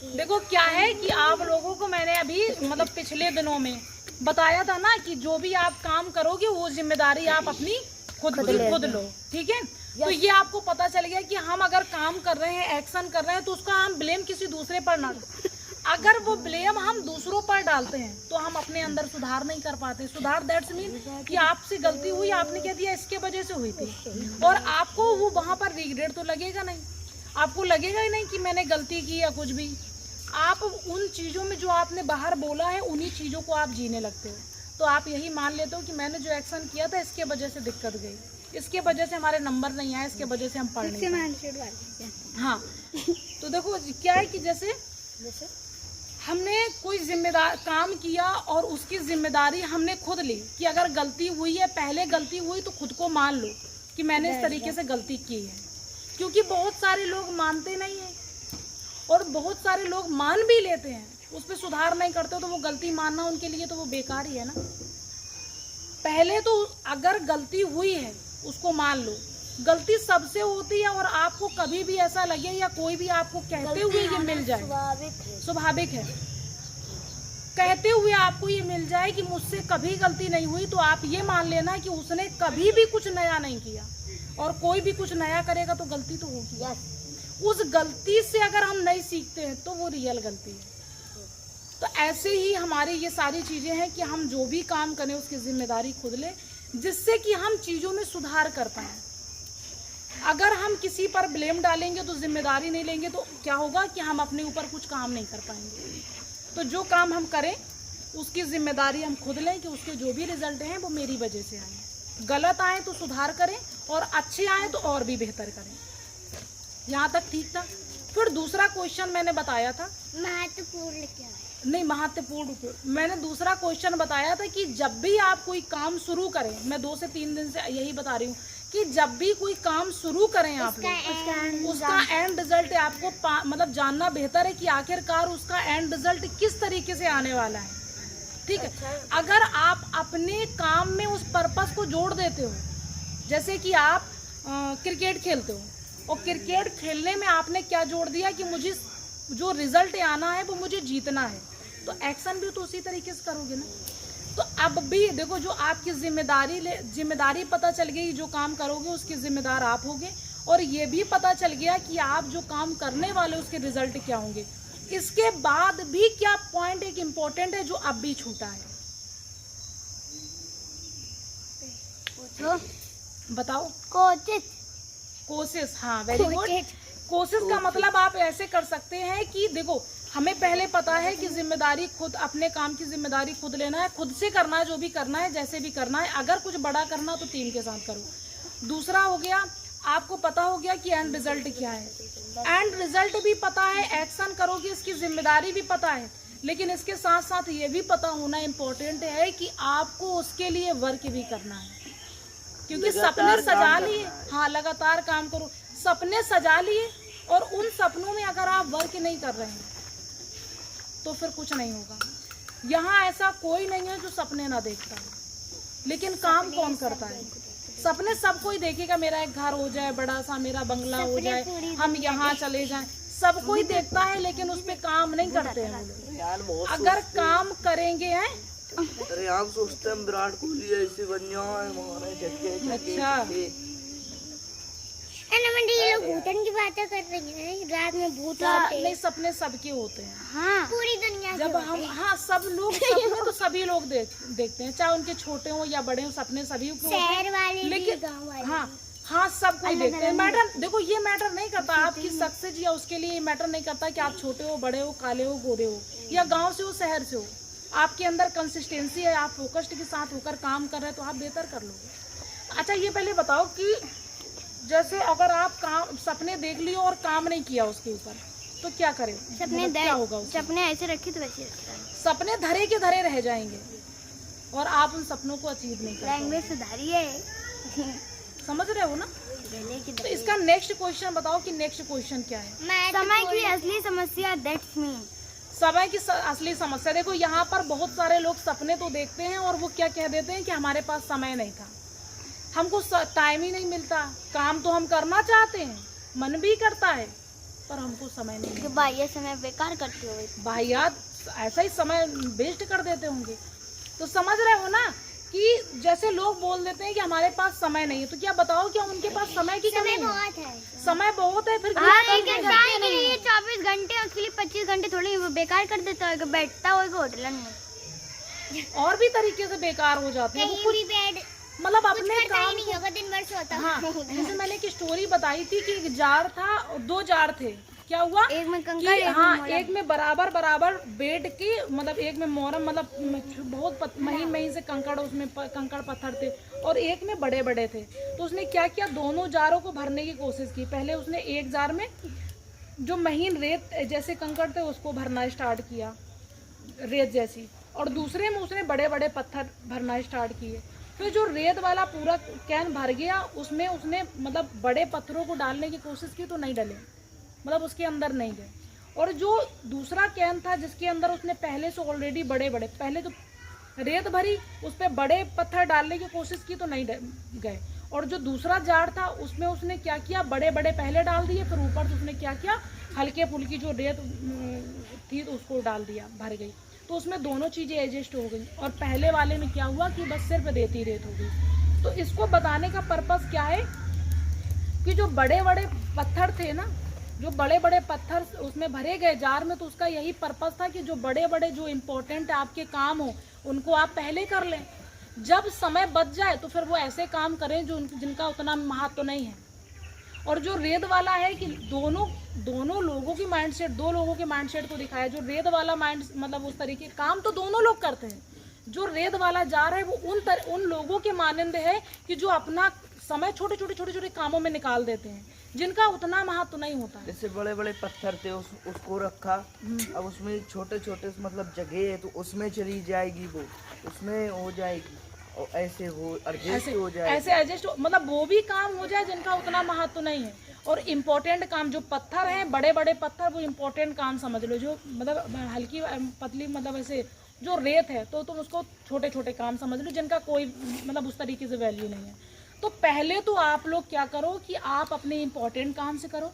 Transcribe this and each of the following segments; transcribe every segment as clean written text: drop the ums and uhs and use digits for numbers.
देखो क्या है कि आप लोगों को मैंने अभी मतलब पिछले दिनों में बताया था ना कि जो भी आप काम करोगे वो जिम्मेदारी आप अपनी खुद लो, ठीक है। तो ये आपको पता चल गया कि हम अगर काम कर रहे हैं, एक्शन कर रहे हैं, तो उसका हम ब्लेम किसी दूसरे पर ना, अगर वो ब्लेम हम दूसरों पर डालते हैं तो हम अपने अंदर सुधार नहीं कर पाते। सुधार दैट्स मीन कि आपसे गलती हुई, आपने कह दिया इसके वजह से हुई थी, और आपको वो वहां पर रिग्रेट तो लगेगा नहीं, आपको लगेगा ही नहीं कि मैंने गलती की या कुछ भी। आप उन चीजों में जो आपने बाहर बोला है उन्हीं चीजों को आप जीने लगते हो। तो आप यही मान लेते हो कि मैंने जो एक्शन किया था इसके वजह से दिक्कत गई, इसके वजह से हमारे नंबर नहीं आए, इसके वजह से हम पढ़ नहीं पाए। हाँ, तो देखो क्या है कि जैसे हमने कोई जिम्मेदार काम किया और उसकी जिम्मेदारी हमने खुद ली कि अगर गलती हुई है, पहले गलती हुई तो खुद को मान लो कि मैंने इस तरीके से गलती की है। क्योंकि बहुत सारे लोग मानते नहीं हैं और बहुत सारे लोग मान भी लेते हैं, उस पर सुधार नहीं करते, तो वो गलती मानना उनके लिए तो वो बेकार ही है ना। पहले तो अगर गलती हुई है उसको मान लो, गलती सबसे होती है, और आपको कभी भी ऐसा लगे या कोई भी आपको कहते हुए ये मिल जाए, स्वाभाविक है, कहते हुए आपको ये मिल जाए कि मुझसे कभी गलती नहीं हुई, तो आप ये मान लेना कि उसने कभी भी कुछ नया नहीं किया, और कोई भी कुछ नया करेगा तो गलती तो होगी। उस गलती से अगर हम नहीं सीखते हैं तो वो रियल गलती है। तो ऐसे ही हमारी ये सारी चीजें हैं कि हम जो भी काम करें उसकी जिम्मेदारी खुद लें, जिससे कि हम चीजों में सुधार कर पाए। अगर हम किसी पर ब्लेम डालेंगे तो जिम्मेदारी नहीं लेंगे तो क्या होगा कि हम अपने ऊपर कुछ काम नहीं कर पाएंगे। तो जो काम हम करें उसकी जिम्मेदारी हम खुद लें कि उसके जो भी रिजल्ट हैं वो मेरी वजह से आए। गलत आए तो सुधार करें और अच्छे आए तो और भी बेहतर करें। यहाँ तक ठीक था। फिर दूसरा क्वेश्चन मैंने बताया था महत्वपूर्ण क्या है? नहीं, महत्वपूर्ण मैंने दूसरा क्वेश्चन बताया था कि जब भी आप कोई काम शुरू करें, मैं 2 से 3 दिन से यही बता रही हूँ कि जब भी कोई काम शुरू करें आप लोग, उसका एंड रिजल्ट आपको मतलब जानना बेहतर है कि आखिरकार उसका एंड रिजल्ट किस तरीके से आने वाला है, ठीक है। अगर आप अपने काम में उस पर्पस को जोड़ देते हो, जैसे कि आप क्रिकेट खेलते हो और क्रिकेट खेलने में आपने क्या जोड़ दिया कि मुझे जो रिजल्ट आना है वो मुझे जीतना है, तो एक्शन भी तो उसी तरीके से करोगे ना। तो अब भी देखो, जो आपकी जिम्मेदारी पता चल गई, जो काम करोगे उसकी जिम्मेदार आप होगे, और ये भी पता चल गया कि आप जो काम करने वाले उसके रिजल्ट क्या होंगे। इसके बाद भी क्या पॉइंट एक इम्पोर्टेंट है जो अब भी छूटा है, बताओ। कोशिश, हाँ, वेरी गुड। कोशिश का मतलब आप ऐसे कर सकते हैं कि देखो, हमें पहले पता है कि जिम्मेदारी खुद, अपने काम की जिम्मेदारी खुद लेना है, खुद से करना है, जो भी करना है, जैसे भी करना है। अगर कुछ बड़ा करना तो टीम के साथ करो। दूसरा हो गया, आपको पता हो गया कि एंड रिजल्ट क्या है, एंड रिजल्ट भी पता है, एक्शन करोगे इसकी जिम्मेदारी भी पता है, लेकिन इसके साथ साथ ये भी पता होना इम्पोर्टेंट है कि आपको उसके लिए वर्क भी करना है। क्योंकि सपने सजा लिए, हाँ, लगातार काम करो, सपने सजा लिए और उन सपनों में अगर आप वर्क नहीं कर रहे हैं तो फिर कुछ नहीं होगा। यहाँ ऐसा कोई नहीं है जो सपने ना देखता है, लेकिन काम कौन करता है? सपने सब कोई देखेगा, मेरा एक घर हो जाए बड़ा सा, मेरा बंगला हो जाए, हम यहाँ चले जाएं, सब कोई देखता है, लेकिन उस पे काम नहीं करते हैं। अगर काम करेंगे हैं, अरे आप सोचते हैं विराट कोहली ऐसे बन जाए। अच्छा, ये लोग भूतन की बातें कर रही हैं, रात में भूत आते हैं। नहीं, सपने सबके होते हैं, हाँ, पूरी दुनिया जब हम, हाँ, सब लोग सपने तो सभी लोग देखते हैं, चाहे उनके छोटे हो या बड़े हो, सपने सभी को, शहर वाले, लेकिन गाँव वाले, हाँ, सब कोई देखते हैं। मैटर देखो, ये मैटर नहीं करता आपकी सक्सेस या उसके लिए मैटर नहीं करता कि आप छोटे हो, बड़े हो, काले हो, गोरे हो, या गाँव से हो, शहर से हो। आपके अंदर कंसिस्टेंसी है, आप फोकस्ड के साथ होकर काम कर रहे हैं तो आप बेहतर कर लोगे। अच्छा, ये पहले बताओ कि जैसे अगर आप सपने देख लिए और काम नहीं किया उसके ऊपर तो क्या करें? सपने क्या होगा? सपने ऐसे रखे तो वैसे सपने धरे के धरे रह जाएंगे और आप उन सपनों को अचीव नहीं कर पाएंगे। लैंग्वेज सुधारिए, समझ रहे हो ना? तो इसका नेक्स्ट क्वेश्चन बताओ कि नेक्स्ट क्वेश्चन क्या है? समय की असली समस्या, दैट्स मीन समय की असली समस्या। देखो, यहाँ पर बहुत सारे लोग सपने तो देखते हैं और वो क्या कह देते हैं कि हमारे पास समय नहीं था, हमको टाइम ही नहीं मिलता। काम तो हम करना चाहते हैं, मन भी करता है, पर हमको समय नहीं है। कि भाई ये समय बेकार करते हो। वाहियात ऐसा ही समय वेस्ट कर देते होंगे। तो समझ रहे हो ना कि जैसे लोग बोल देते हैं कि हमारे पास समय नहीं है, तो क्या बताओ क्या उनके पास समय की कमी है? बहुत है। समय बहुत है, फिर एक इंसान के लिए 24 घंटे, उसके लिए 25 घंटे थोड़ी बेकार कर देता है। बैठता होगा होटल में और भी तरीके से बेकार हो जाते हैं वो कुछ, बैठ मतलब अपने काम नहीं होगा, दिन भर सोता। हाँ, जैसे मैंने एक स्टोरी बताई थी कि एक जार था, 2 जार थे। क्या हुआ एक में कि कंकड़, हाँ, एक में बराबर बराबर बेड के, मतलब एक में मोरम, मतलब बहुत महीन से कंकड़, उसमें कंकड़ पत्थर थे, और एक में बड़े बड़े थे। तो उसने क्या किया, दोनों जारों को भरने की कोशिश की। पहले उसने एक जार में जो महीन रेत जैसे कंकड़ थे उसको भरना स्टार्ट किया, रेत जैसी, और दूसरे में उसने बड़े बड़े पत्थर भरना स्टार्ट किए। फिर जो रेत वाला पूरा कैन भर गया, उसमें उसने मतलब बड़े पत्थरों को डालने की कोशिश की तो नहीं डले, मतलब उसके अंदर नहीं गए। और जो दूसरा कैन था जिसके अंदर उसने पहले से ऑलरेडी बड़े बड़े, पहले तो रेत भरी, उस पर बड़े पत्थर डालने की कोशिश की तो नहीं गए। और जो दूसरा जार था उसमें उसने क्या किया, बड़े बड़े पहले डाल दिए, फिर ऊपर से उसने क्या किया, हल्के फुल्की जो रेत थी तो उसको डाल दिया, भर गई। तो उसमें दोनों चीज़ें एडजस्ट हो गई। और पहले वाले में क्या हुआ कि बस सिर्फ रेत ही रेत हो गई। तो इसको बताने का पर्पस क्या है कि जो बड़े बड़े पत्थर थे ना, जो बड़े बड़े पत्थर उसमें भरे गए जार में, तो उसका यही पर्पस था कि जो बड़े बड़े जो इम्पोर्टेंट आपके काम हो उनको आप पहले कर लें। जब समय बच जाए तो फिर वो ऐसे काम करें जो जिनका उतना महत्व नहीं है। और जो रेत वाला है कि दोनों लोगों की माइंडसेट, 2 लोगों के माइंडसेट को दिखाया। जो रेत वाला माइंड, मतलब उस तरीके काम तो दोनों लोग करते हैं। जो रेत वाला जा रहा है वो उन लोगों के मानंद है कि जो अपना समय छोटे छोटे कामों में निकाल देते हैं, जिनका उतना महत्व नहीं होता है। जैसे बड़े बड़े पत्थर थे उसको रखा, अब उसमें छोटे छोटे मतलब जगह है तो उसमें चली जाएगी, वो उसमें हो जाएगी, और ऐसे वो एडजस्ट हो जाए, ऐसे एडजस्ट, मतलब वो भी काम हो जाए जिनका उतना महत्व नहीं है। और इम्पोर्टेंट काम जो पत्थर हैं, बड़े बड़े पत्थर, वो इम्पोर्टेंट काम समझ लो। जो मतलब हल्की पतली, मतलब ऐसे जो रेत है तो तुम उसको छोटे छोटे काम समझ लो, जिनका कोई मतलब उस तरीके से वैल्यू नहीं है। तो पहले तो आप लोग क्या करो कि आप अपने इम्पोर्टेंट काम से करो,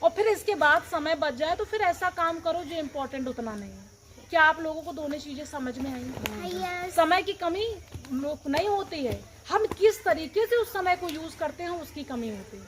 और फिर इसके बाद समय बच जाए तो फिर ऐसा काम करो जो इम्पोर्टेंट उतना नहीं है। क्या आप लोगों को दोनों चीजें समझ में आई? समय की कमी नहीं होती है, हम किस तरीके से उस समय को यूज करते हैं उसकी कमी होती है।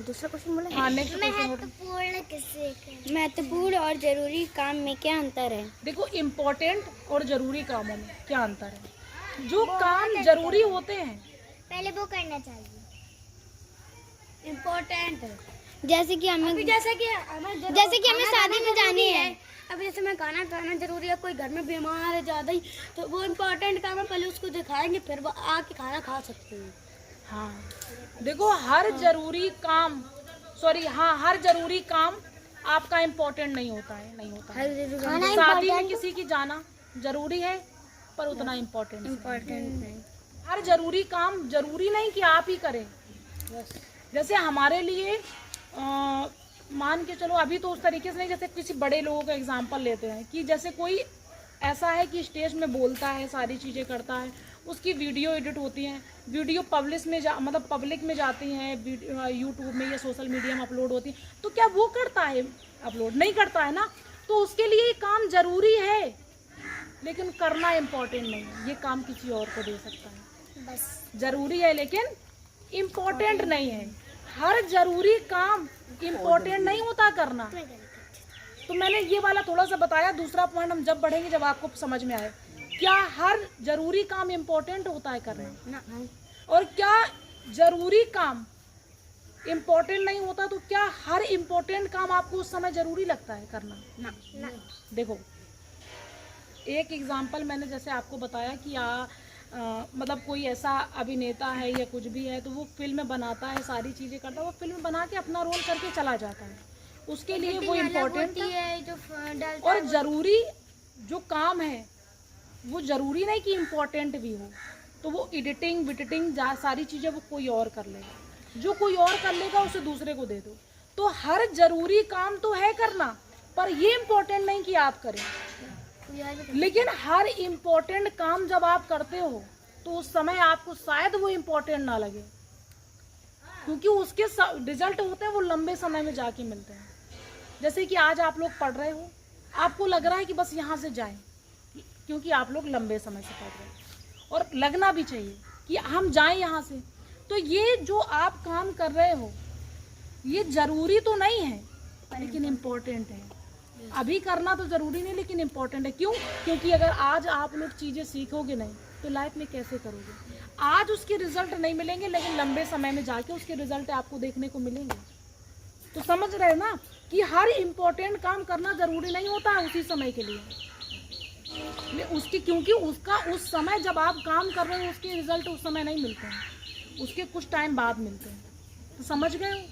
दूसरा क्वेश्चन बोले। हाँ, नेक्स्ट क्वेश्चन। महत्वपूर्ण और जरूरी काम में क्या अंतर है? देखो, इम्पोर्टेंट और जरूरी कामों में क्या अंतर है। जो काम जरूरी होते हैं पहले वो करना चाहिए, इम्पोर्टेंट। जैसे कि हमें शादी में जानी है। अब जैसे मैं गाना गाना जरूरी है, कोई घर में बीमार है ज्यादा ही, तो वो इम्पोर्टेंट काम है, पहले उसको दिखाएंगे फिर वो आके खाना खा सकते हैं। हाँ, देखो हर जरूरी काम आपका इम्पोर्टेंट नहीं होता है, शादी में किसी की जाना जरूरी है पर उतना इम्पोर्टेंट नहीं। हर जरूरी काम जरूरी नहीं कि आप ही करें। जैसे हमारे लिए मान के चलो, अभी तो उस तरीके से नहीं, जैसे किसी बड़े लोगों का एग्जांपल लेते हैं कि जैसे कोई ऐसा है कि स्टेज में बोलता है, सारी चीज़ें करता है, उसकी वीडियो एडिट होती हैं, वीडियो मतलब पब्लिक में जाती हैं, यूट्यूब में या सोशल मीडिया में अपलोड होती हैं, तो क्या वो करता है? अपलोड नहीं करता है ना। तो उसके लिए काम जरूरी है लेकिन करना इम्पोर्टेंट नहीं है। ये काम किसी और को दे सकता है, बस जरूरी है लेकिन इम्पोर्टेंट नहीं है। हर जरूरी काम इम्पोर्टेंट नहीं होता करना। तो मैंने ये वाला थोड़ा सा बताया। दूसरा पॉइंट हम जब बढ़ेंगे जब आपको समझ में आए, क्या हर जरूरी काम इम्पोर्टेंट होता है करना, और क्या जरूरी काम इम्पोर्टेंट नहीं होता, तो क्या हर इम्पोर्टेंट काम आपको उस समय जरूरी लगता है करना? ना। देखो, एक एग्जाम्पल मैंने जैसे आपको बताया कि मतलब कोई ऐसा अभिनेता है या कुछ भी है, तो वो फिल्म बनाता है, सारी चीज़ें करता है, वो फिल्म बना के अपना रोल करके चला जाता है, उसके लिए वो इम्पोर्टेंट है। और ज़रूरी जो काम है वो ज़रूरी नहीं कि इम्पोर्टेंट भी हो, तो वो एडिटिंग सारी चीज़ें वो कोई और कर लेगा, जो कोई और कर लेगा उसे दूसरे को दे दो। तो हर ज़रूरी काम तो है करना, पर ये इम्पोर्टेंट नहीं कि आप करें। लेकिन हर इम्पोर्टेंट काम जब आप करते हो तो उस समय आपको शायद वो इम्पोर्टेंट ना लगे, क्योंकि उसके रिजल्ट होते हैं वो लंबे समय में जाके मिलते हैं। जैसे कि आज आप लोग पढ़ रहे हो, आपको लग रहा है कि बस यहाँ से जाएं, क्योंकि आप लोग लंबे समय से पढ़ रहे हो और लगना भी चाहिए कि हम जाएं यहाँ से। तो ये जो आप काम कर रहे हो ये ज़रूरी तो नहीं है लेकिन इम्पोर्टेंट है। अभी करना तो ज़रूरी नहीं लेकिन इम्पोर्टेंट है। क्यों? क्योंकि अगर आज आप लोग चीज़ें सीखोगे नहीं तो लाइफ में कैसे करोगे? आज उसके रिजल्ट नहीं मिलेंगे लेकिन लंबे समय में जाके उसके रिजल्ट आपको देखने को मिलेंगे। तो समझ रहे हो ना कि हर इम्पोर्टेंट काम करना ज़रूरी नहीं होता है उसी समय के लिए उसकी, क्योंकि उसका उस समय जब आप काम कर रहे हो उसके रिजल्ट उस समय नहीं मिलते हैं, उसके कुछ टाइम बाद मिलते हैं। तो समझ गए हो?